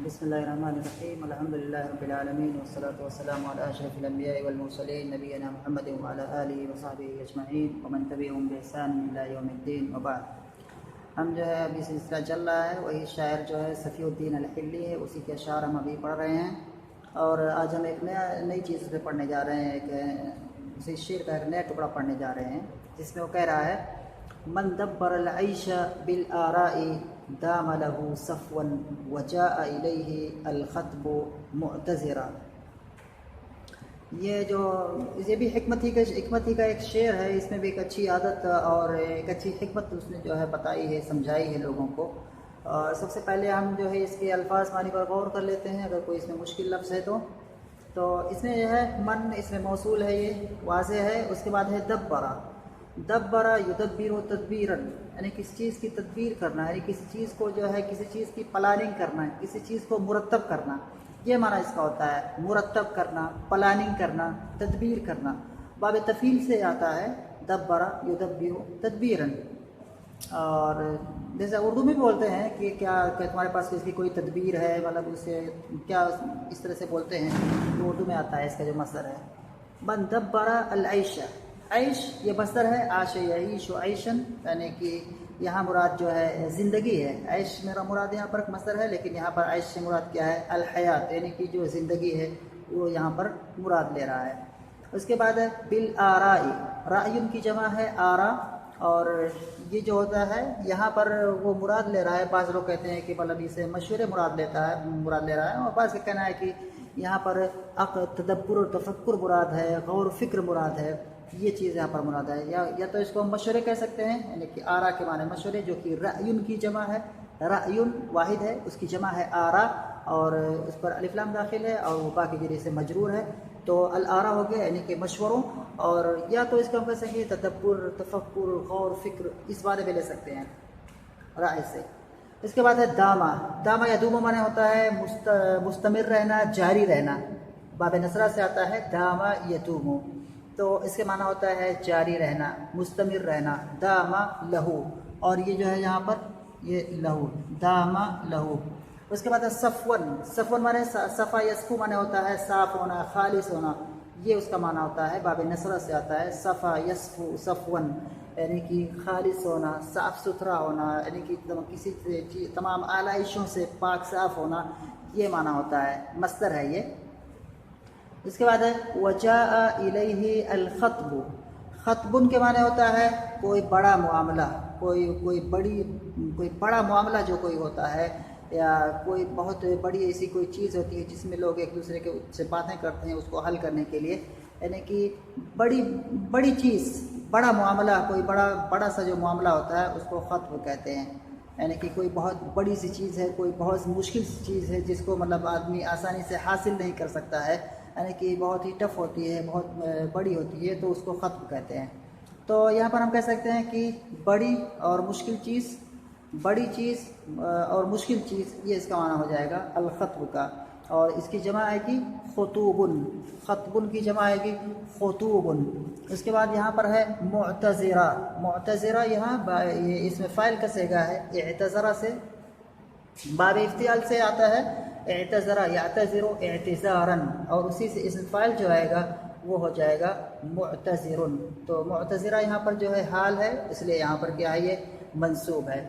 بسم الله الرحمن الرحيم الحمد لله رب العالمين والصلاة والسلام على أشرف الأنبياء والمرسلين نبينا محمد وعلى آله وصحبه أجمعين ومن تبعهم بإحسان إلى يوم الدين وبعد. ہم جو ہے ابھی سلسلہ چل رہا ہے، وہی شاعر جو ہے صفی الدین الحلی ہے، اسی کے اشعار ہم ابھی پڑھ رہے ہیں. اور آج ہم ایک نئی چیز پہ پڑھنے جا رہے ہیں، اسی شعر کا ایک نیا ٹکڑا پڑھنے جا رہے ہیں جس میں وہ کہہ رہا ہے: من دبر العیش بالآراء دام له صفوا وجاء الیہ الخطب معتذرا. یہ بھی حکمت ہی کا ایک شعر ہے. اس میں بھی ایک اچھی عادت اور ایک اچھی حکمت اس نے جو ہے بتائی ہے، سمجھائی ہے لوگوں کو. سب سے پہلے ہم جو ہے اس کے الفاظ معنی پر غور کر لیتے ہیں. اگر کوئی اس میں مشکل لفظ ہے تو اس میں جو ہے من، اس میں موصول ہے، یہ واضح ہے. اس کے بعد ہے دبرا یدبر تدبیرا، یعنی کسی چیز کی تدبیر کرنا، یعنی کسی چیز کو جو ہے کسی چیز کی پلاننگ کرنا، کسی چیز کو مرتب کرنا، یہ معنی اس کا ہوتا ہے. مرتب کرنا، پلاننگ کرنا، تدبیر کرنا. باب تفعیل سے آتا ہے دبرا یدبر تدبیرا. اور جیسے اردو میں بولتے ہیں کہ کیا تمہارے پاس اس کی کوئی تدبیر ہے، مطلب اسے کیا اس طرح سے بولتے ہیں، تو اردو میں آتا ہے اس کا جو مصدر ہے. من دبرا العیش، عیش یہ مصدر ہے. عاش یعیش عیشن، یعنی کہ یہاں مراد جو ہے زندگی ہے. عیش میرا مراد یہاں پر مصدر ہے، لیکن یہاں پر عیش سے مراد کیا ہے؟ الحیات، یعنی کہ جو زندگی ہے وہ یہاں پر مراد لے رہا ہے. اس کے بعد ہے بالآراء، رأی کی جمع ہے آرا. اور یہ جو ہوتا ہے یہاں پر وہ مراد لے رہا ہے. بعض لوگ کہتے ہیں کہ مطلب اسے مشورے مراد لے رہا ہے، اور بعض کا کہنا ہے کہ یہاں پر تدبر و تفکر مراد ہے، غور و فکر مراد ہے. یہ چیز یہاں پر مراد ہے. یا تو اس کو ہم مشورے کہہ سکتے ہیں، یعنی کہ آرا کے معنی مشورے، جو کہ رأیون کی جمع ہے. رأیون واحد ہے، اس کی جمع ہے آرا، اور اس پر الف لام داخل ہے اور وہ باقی ذریعے سے مجرور ہے. تو الآرا ہو گیا، یعنی کہ مشوروں. اور یا تو اس کو ہم کہہ سکیں گے تدبر، تفکر، غور فکر، اس بارے میں لے سکتے ہیں رائے سے. اس کے بعد ہے داما یا دوما معنی ہوتا ہے مستمر رہنا، جاری رہنا. باب نصرہ سے آتا ہے داما یدوم، تو اس کے معنی ہوتا ہے جاری رہنا، مستمر رہنا. داما لہو، اور یہ جو ہے یہاں پر یہ لہو، داما لہو. اس کے بعد ہے صفون معنی صفا یصفو معنی ہوتا ہے صاف ہونا، خالص ہونا. یہ اس کا معنی ہوتا ہے. باب نصرہ سے آتا ہے صفا یصفو صفون، یعنی کہ خالص ہونا، صاف ستھرا ہونا، یعنی کہ کسی تمام آلائشوں سے پاک صاف ہونا. یہ معنی ہوتا ہے، مصدر ہے یہ. اس کے بعد ہے وجاء الیہ الخطب. خطبن کے معنی ہوتا ہے کوئی بڑا معاملہ، کوئی بڑا معاملہ جو کوئی ہوتا ہے، یا کوئی بہت بڑی ایسی کوئی چیز ہوتی ہے جس میں لوگ ایک دوسرے کے سے باتیں کرتے ہیں اس کو حل کرنے کے لیے. یعنی کہ بڑی چیز، بڑا معاملہ، کوئی بڑا سا جو معاملہ ہوتا ہے اس کو خطب کہتے ہیں. یعنی کہ کوئی بہت بڑی سی چیز ہے، کوئی بہت مشکل سی چیز ہے جس کو مطلب آدمی آسانی سے حاصل نہیں کر سکتا ہے، یعنی کہ بہت ہی ٹف ہوتی ہے، بہت بڑی ہوتی ہے، تو اس کو خطب کہتے ہیں. تو یہاں پر ہم کہہ سکتے ہیں کہ بڑی اور مشکل چیز، بڑی چیز اور مشکل چیز، یہ اس کا معنی ہو جائے گا الخطب کا. اور اس کی جمع آئے گی خطوبن. خطبن کی جمع آئے گی خطوبن. اس کے بعد یہاں پر ہے معتذرا. معتذرا یہاں اس میں فاعل کا صیغہ ہے اعتذرا سے، باب افتعال سے آتا ہے اعتذرا یعتذر اعتذارا، اور اسی سے اس فاعل جو آئے گا وہ ہو جائے گا معتذرن. تو معتذرا یہاں پر جو ہے حال ہے، اس لیے یہاں پر کیا ہے؟ یہ منصوب ہے.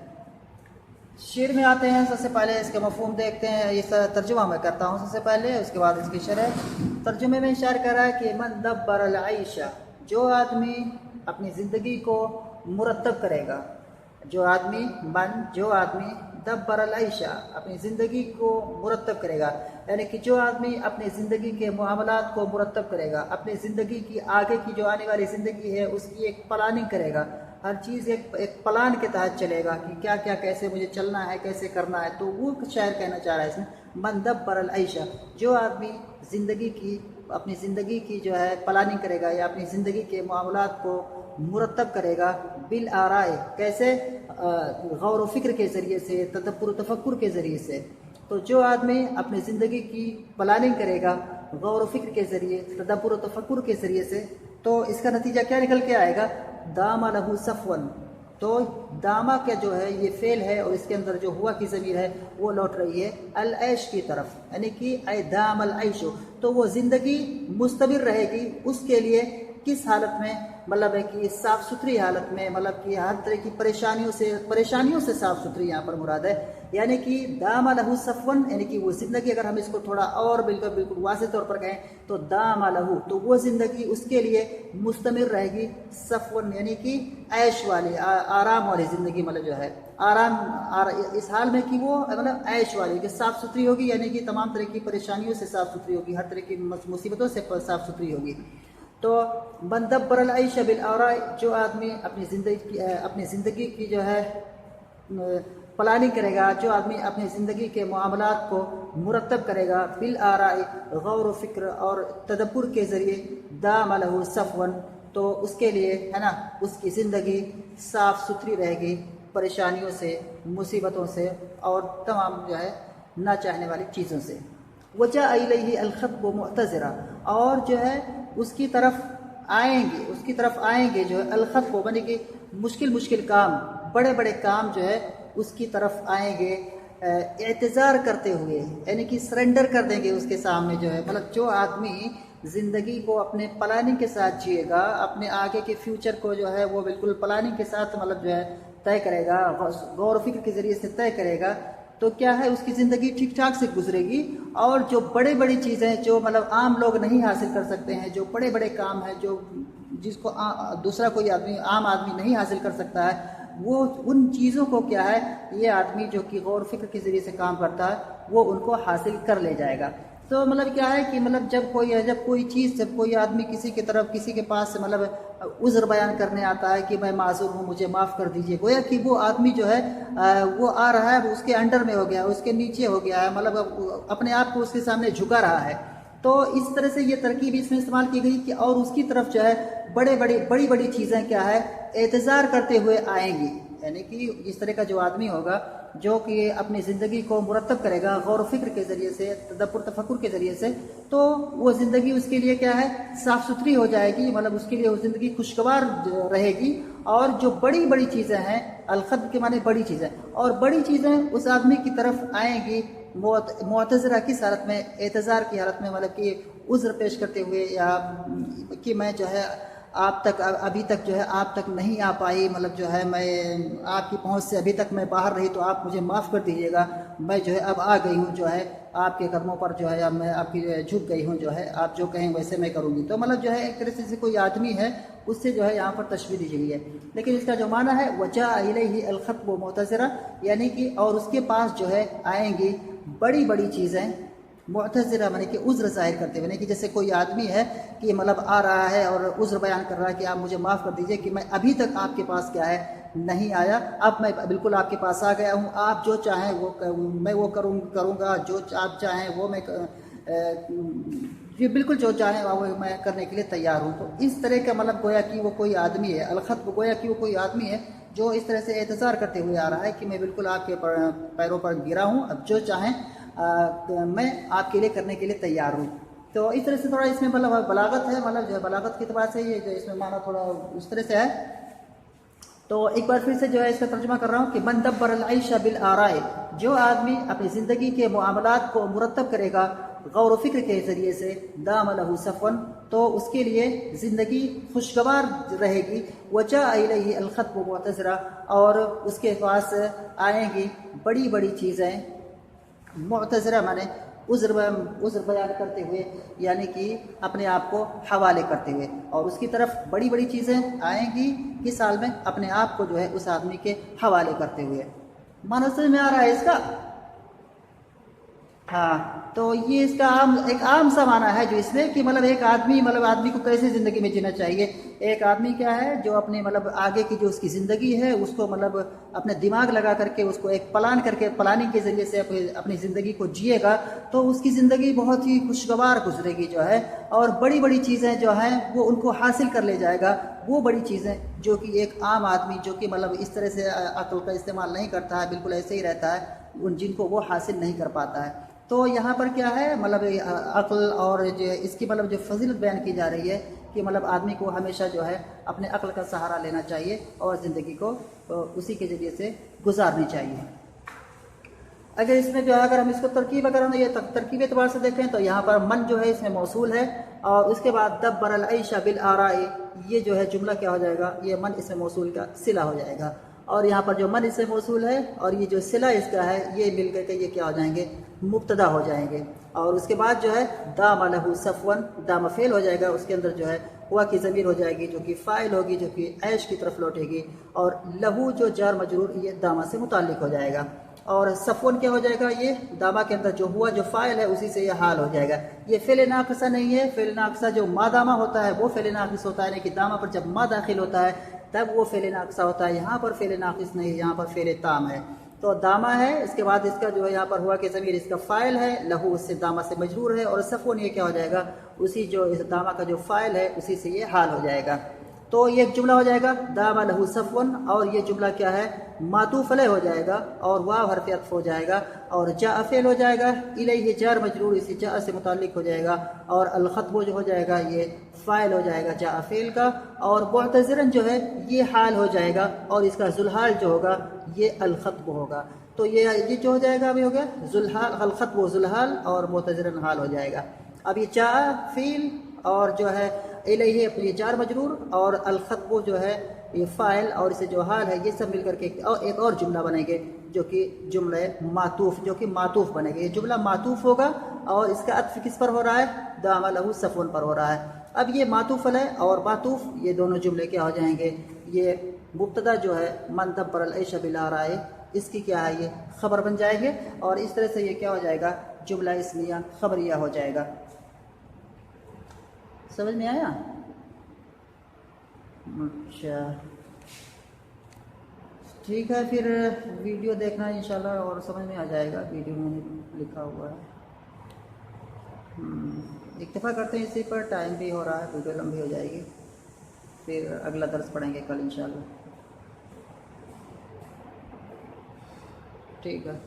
شعر میں آتے ہیں. سب سے پہلے اس کے مفہوم دیکھتے ہیں. یہ ترجمہ میں کرتا ہوں سب سے پہلے، اس کے بعد اس کی شرح. ترجمے میں شاعر کہہ رہا ہے کہ من دبر العیش، جو آدمی اپنی زندگی کو مرتب کرے گا، جو آدمی دبر العیش، اپنی زندگی کو مرتب کرے گا، یعنی کہ جو آدمی اپنی زندگی کے معاملات کو مرتب کرے گا، اپنی زندگی کی آگے کی جو آنے والی زندگی ہے اس کی ایک پلاننگ کرے گا. ہر چیز ایک پلان کے تحت چلے گا کہ کیا کیسے مجھے چلنا ہے، کیسے کرنا ہے. تو وہ شاعر کہنا چاہ رہا ہے اس میں من دبر العیش، جو آدمی اپنی زندگی کی جو ہے پلاننگ کرے گا، یا اپنی زندگی کے معاملات کو مرتب کرے گا بالآراء، کیسے؟ غور و فکر کے ذریعے سے، تدبر و تفکر کے ذریعے سے. تو جو آدمی اپنی زندگی کی پلاننگ کرے گا غور و فکر کے ذریعے، تدبر و تفکر کے ذریعے سے، تو اس کا نتیجہ کیا نکل کے آئے گا؟ دام لہو صفون، تو داما کا جو ہے یہ فعل ہے اور اس کے اندر جو ہوا کی ضمیر ہے وہ لوٹ رہی ہے العیش کی طرف، یعنی کہ اے دام العیش، تو وہ زندگی مستمر رہے گی اس کے لیے کس حالت میں، مطلب ہے کہ صاف ستھری حالت میں، مطلب کہ ہر طرح کی پریشانیوں سے صاف ستھری یہاں پر مراد ہے، یعنی کہ دام لہو صفون، یعنی کہ وہ زندگی، اگر ہم اس کو تھوڑا اور بالکل واضح طور پر کہیں تو دام لہو، تو وہ زندگی اس کے لیے مستمر رہے گی صفون، یعنی کہ عیش والی، آرام والی زندگی، مطلب جو ہے اس حال میں کہ وہ مطلب عیش والی، کہ صاف ستھری ہوگی، یعنی کہ تمام طرح کی پریشانیوں سے صاف ستھری ہوگی، ہر طرح کی مصیبتوں سے صاف ستھری ہوگی۔ تو من دبر العیش بالآراء، جو آدمی اپنی زندگی کی جو ہے پلاننگ کرے گا، جو آدمی اپنی زندگی کے معاملات کو مرتب کرے گا بالآراء، غور و فکر اور تدبر کے ذریعے، دام لہ صفون، تو اس کے لیے ہے نا اس کی زندگی صاف ستھری رہے گی پریشانیوں سے، مصیبتوں سے اور تمام جو ہے نہ چاہنے والی چیزوں سے۔ وجاء الیہ الخطب معتذرا، اور جو ہے اس کی طرف آئیں گے جو ہے الخطب، بنے کہ مشکل کام، بڑے کام جو ہے اس کی طرف آئیں گے اعتذار کرتے ہوئے، یعنی کہ سرنڈر کر دیں گے اس کے سامنے، جو ہے مطلب جو آدمی زندگی کو اپنے پلاننگ کے ساتھ جیے گا، اپنے آگے کے فیوچر کو جو ہے وہ بالکل پلاننگ کے ساتھ مطلب جو ہے طے کرے گا، غور و فکر کے ذریعے سے طے کرے گا، تو کیا ہے اس کی زندگی ٹھیک ٹھاک سے گزرے گی، اور جو بڑی چیزیں جو مطلب عام لوگ نہیں حاصل کر سکتے ہیں، جو بڑے کام ہیں، جو جس کو دوسرا کوئی عام آدمی نہیں حاصل کر سکتا ہے، وہ ان چیزوں کو کیا ہے یہ آدمی جو کہ غور و فکر کے ذریعے سے کام کرتا ہے وہ ان کو حاصل کر لے جائے گا۔ تو مطلب کیا ہے کہ مطلب جب کوئی آدمی کسی کے پاس سے مطلب عذر بیان کرنے آتا ہے کہ میں معذور ہوں، مجھے معاف کر دیجئے، گویا کہ وہ آدمی جو ہے وہ آ رہا ہے، اس کے انڈر میں ہو گیا ہے، اس کے نیچے ہو گیا ہے، مطلب اپنے آپ کو اس کے سامنے جھکا رہا ہے۔ تو اس طرح سے یہ ترکیب اس میں استعمال کی گئی کہ اور اس کی طرف جو ہے بڑی چیزیں کیا ہے اعتذار کرتے ہوئے آئیں گی، یعنی کہ اس طرح کا جو آدمی ہوگا جو کہ اپنی زندگی کو مرتب کرے گا غور و فکر کے ذریعے سے، تدبر تفکر کے ذریعے سے، تو وہ زندگی اس کے لیے کیا ہے صاف ستھری ہو جائے گی، مطلب اس کے لیے وہ زندگی خوشگوار رہے گی، اور جو بڑی چیزیں ہیں، الخط کے معنی بڑی چیزیں، اور بڑی چیزیں اس آدمی کی طرف آئیں گی معتذرہ کس حالت میں، اعتذار کی حالت میں، مطلب کہ عذر پیش کرتے ہوئے، یا کہ میں جو ہے ابھی تک جو ہے آپ تک نہیں آ پائی، مطلب جو ہے میں آپ کی پہنچ سے ابھی تک میں باہر رہی، تو آپ مجھے معاف کر دیجیے گا، میں جو ہے اب آ گئی ہوں، جو ہے آپ کے قدموں پر جو ہے اب میں آپ کی جھک گئی ہوں، جو ہے آپ جو کہیں ویسے میں کروں گی۔ تو مطلب جو ہے ایک طرح سے کوئی آدمی ہے اس سے جو ہے یہاں پر تشبیہ دی گئی ہے، لیکن اس کا جو معنی ہے وجاء الیہ الخطب معتذرا، یعنی کہ اور اس کے پاس جو ہے آئیں گی بڑی چیزیں، معتذرہ معنی کہ عذر ظاہر کرتے ہوئے، کہ جیسے کوئی آدمی ہے کہ مطلب آ رہا ہے اور عذر بیان کر رہا ہے کہ آپ مجھے معاف کر دیجئے کہ میں ابھی تک آپ کے پاس کیا ہے نہیں آیا، اب میں بالکل آپ کے پاس آ گیا ہوں، آپ جو چاہیں وہ میں وہ کروں گا، جو آپ چاہیں وہ میں بالکل جو چاہیں وہ میں کرنے کے لیے تیار ہوں۔ تو اس طرح کا مطلب گویا کہ وہ کوئی آدمی ہے، الخط گویا کہ وہ کوئی آدمی ہے جو اس طرح سے اعتذار کرتے ہوئے آ رہا ہے کہ میں بالکل آپ کے پیروں پر گرا ہوں، اب جو چاہیں میں آپ کے لیے کرنے کے لیے تیار ہوں۔ تو اس طرح سے تھوڑا اس میں مطلب بلاغت ہے، مطلب جو ہے بلاغت کے اعتبار سے یہ جو اس میں معنی تھوڑا اس طرح سے ہے۔ تو ایک بار پھر سے جو ہے اس کا ترجمہ کر رہا ہوں کہ من دبر العیش بالآراء، جو آدمی اپنی زندگی کے معاملات کو مرتب کرے گا غور و فکر کے ذریعے سے، دام لہ صفون، تو اس کے لیے زندگی خوشگوار رہے گی، وجاء الیہ الخطب معتذرا، اور اس کے پاس آئیں گی بڑی چیزیں، معتذرہ مانے عذر بیان کرتے ہوئے، یعنی کہ اپنے آپ کو حوالے کرتے ہوئے، اور اس کی طرف بڑی چیزیں آئیں گی کس حال میں، اپنے آپ کو جو ہے اس آدمی کے حوالے کرتے ہوئے۔ معنی سمجھ میں آ رہا ہے اس کا؟ ہاں، تو یہ اس کا ایک عام سا معنی ہے جو اس میں کہ مطلب ایک آدمی کو کیسے زندگی میں جینا چاہیے۔ ایک آدمی کیا ہے جو اپنے مطلب آگے کی جو اس کی زندگی ہے اس کو مطلب اپنے دماغ لگا کر کے اس کو ایک پلاننگ کے ذریعے سے اپنی زندگی کو جیے گا، تو اس کی زندگی بہت ہی خوشگوار گزرے گی جو ہے، اور بڑی چیزیں جو ہیں وہ ان کو حاصل کر لے جائے گا، وہ بڑی چیزیں جو کہ ایک عام آدمی جو کہ مطلب اس طرح سے عقل کا استعمال نہیں کرتا ہے، بالکل ایسے ہی رہتا ہے، جن کو وہ حاصل نہیں کر پاتا ہے۔ تو یہاں پر کیا ہے مطلب عقل اور جو اس کی مطلب جو فضیلت بیان کی جا رہی ہے کہ مطلب آدمی کو ہمیشہ جو ہے اپنے عقل کا سہارا لینا چاہیے اور زندگی کو اسی کے ذریعے سے گزارنی چاہیے۔ اگر اس میں جو ہے اگر ہم اس کو ترکیب اگر ہم یہ ترکیب اعتبار سے دیکھیں تو یہاں پر من جو ہے اس میں موصول ہے، اور اس کے بعد دبر العیش بالآراء، یہ جو ہے جملہ کیا ہو جائے گا، یہ من اس میں موصول کا صلہ ہو جائے گا، اور یہاں پر جو من اس سے موصول ہے اور یہ جو صلہ اس کا ہے یہ مل کر کے یہ کیا ہو جائیں گے، مبتدا ہو جائیں گے۔ اور اس کے بعد جو ہے دام لہو صفون، دام فعل ہو جائے گا، اس کے اندر جو ہے ہوا کی ضمیر ہو جائے گی جو کہ فاعل ہوگی، جو کہ عیش کی طرف لوٹے گی، اور لہو جو جار مجرور یہ دامہ سے متعلق ہو جائے گا، اور صفون کیا ہو جائے گا، یہ دامہ کے اندر جو ہوا جو فاعل ہے اسی سے یہ حال ہو جائے گا۔ یہ فعل ناقصہ نہیں ہے، فعل ناقصہ جو ما دامہ ہوتا ہے وہ فعل ناقص ہوتا ہے، لیکن دامہ پر جب ما داخل ہوتا ہے تب وہ فعل ناقصہ ہوتا ہے، یہاں پر فعل ناقص نہیں، یہاں پر فعل تام ہے۔ تو دامہ ہے، اس کے بعد اس کا جو ہے یہاں پر ہوا کہ ضمیر اس کا فاعل ہے، لہو اس سے دامہ سے مجرور ہے، اور صفون یہ کیا ہو جائے گا، اسی جو اس دامہ کا جو فاعل ہے اسی سے یہ حال ہو جائے گا۔ تو یہ ایک جملہ ہو جائے گا دام لہو صفون، اور یہ جملہ کیا ہے، معطوف علیہ ہو جائے گا، اور واو حرف عطف ہو جائے گا، اور جاء فعل ہو جائے گا، الیہ جار مجرور اسی جاء سے متعلق ہو جائے گا، اور الخطب جو ہو جائے گا یہ فاعل ہو جائے گا جاء فعل کا، اور معتذرن جو ہے یہ حال ہو جائے گا، اور اس کا ذوالحال جو ہوگا یہ الخطب ہوگا۔ تو یہ جو ہو جائے گا ابھی ہو گیا ذوالحال، الخطب و ذوالحال، اور معتذرن حال ہو جائے گا۔ اب یہ جاء فعل اور جو ہے الیہ اپنی جار مجرور، اور الخطب جو ہے یہ فاعل، اور اسے جو حال ہے یہ سب مل کر کے ایک اور جملہ بنیں گے جو کہ جملہ معطوف، جو کہ معطوف بنے گا۔ یہ جملہ معطوف ہوگا اور اس کا عطف کس پر ہو رہا ہے، دام لہو صفون پر ہو رہا ہے۔ اب یہ معطوف علیہ اور معطوف یہ دونوں جملے کیا ہو جائیں گے، یہ مبتدا جو ہے من دبر العیش بالآراء، اس کی کیا ہے یہ خبر بن جائے گے، اور اس طرح سے یہ کیا ہو جائے گا، جملہ اسمیہ خبریہ ہو جائے گا۔ سمجھ میں آیا؟ اچھا ٹھیک ہے، پھر ویڈیو دیکھنا انشاءاللہ اور سمجھ میں آ جائے گا، ویڈیو میں نے لکھا ہوا ہے۔ اکتفا کرتے ہیں اسی پر، ٹائم بھی ہو رہا ہے، ویڈیو لمبی ہو جائے گی، پھر اگلا درس پڑھیں گے کل انشاءاللہ۔ ٹھیک ہے۔